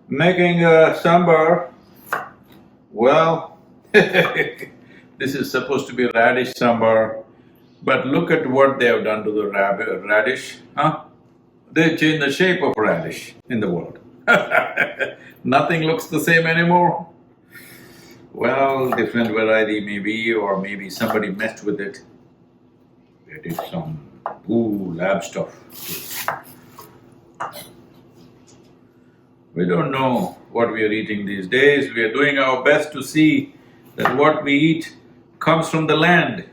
Making a sambar, well, this is supposed to be radish sambar, but look at what they have done to the radish, huh? They changed the shape of radish in the world. Nothing looks the same anymore. Well, different variety maybe, or maybe somebody messed with it. They did some lab stuff. We don't know what we are eating these days. We are doing our best to see that what we eat comes from the land.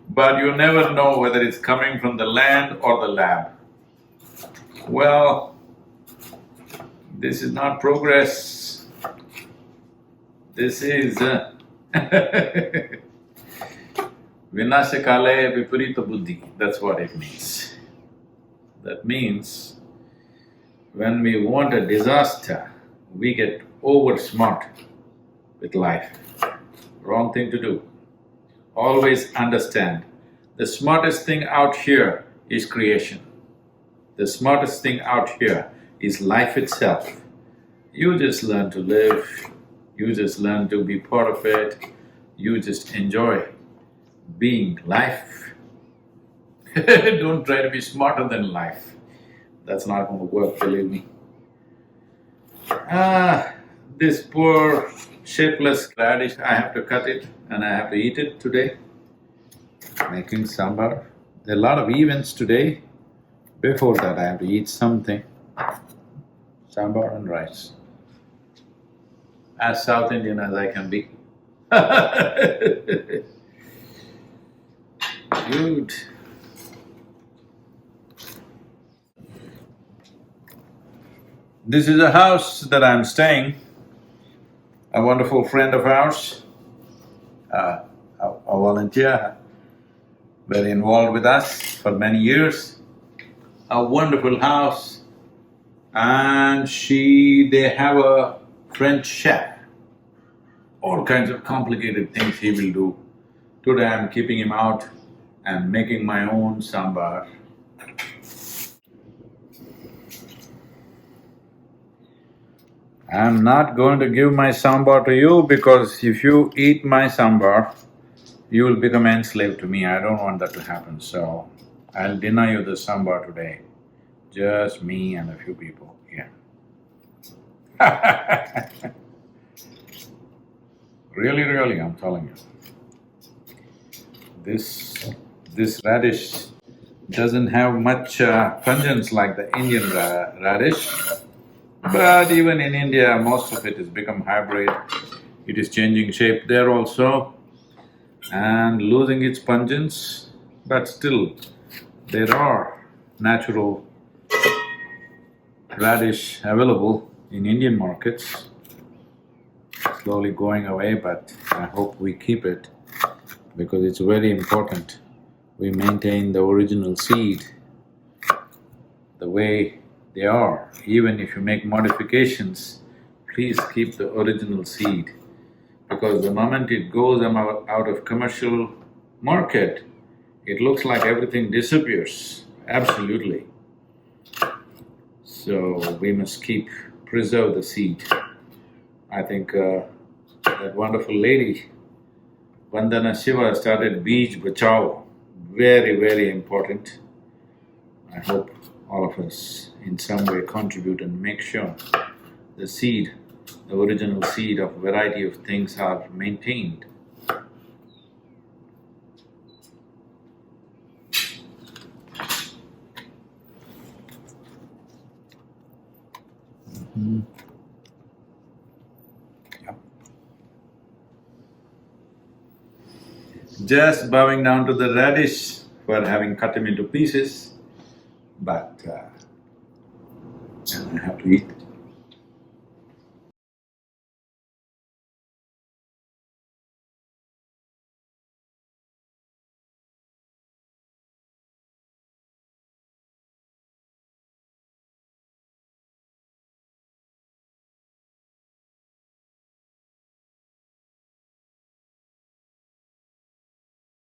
But you never know whether it's coming from the land or the lab. Well, this is not progress. This is Vinashakale Viparita Buddhi, that's what it means. That means when we want a disaster, we get over smart with life. Wrong thing to do. Always understand, the smartest thing out here is creation. The smartest thing out here is life itself. You just learn to live, you just learn to be part of it, you just enjoy being life. Don't try to be smarter than life. That's not going to work, believe me. This poor shapeless radish, I have to cut it and I have to eat it today. Making sambar. There are a lot of events today. Before that, I have to eat something. Sambar and rice. As South Indian as I can be. Good. This is a house that I'm staying. A wonderful friend of ours, a volunteer, very involved with us for many years. A wonderful house, and they have a French chef. All kinds of complicated things he will do. Today I'm keeping him out and making my own sambar. I'm not going to give my sambar to you because if you eat my sambar, you will become enslaved to me. I don't want that to happen, so I'll deny you the sambar today. Just me and a few people here. Really, I'm telling you. This radish doesn't have much pungence like the Indian radish. But even in India, most of it has become hybrid. It is changing shape there also and losing its pungence, but still there are natural radish available in Indian markets. Slowly going away, but I hope we keep it because it's very important we maintain the original seed the way they are. Even if you make modifications, please keep the original seed, because the moment it goes out of commercial market, it looks like everything disappears, absolutely. So we must preserve the seed. I think that wonderful lady, Vandana Shiva, started Beej Bachao, very important. I hope all of us in some way contribute and make sure the seed, the original seed of variety of things are maintained. Yep. Just bowing down to the radish for having cut him into pieces, but I have to eat.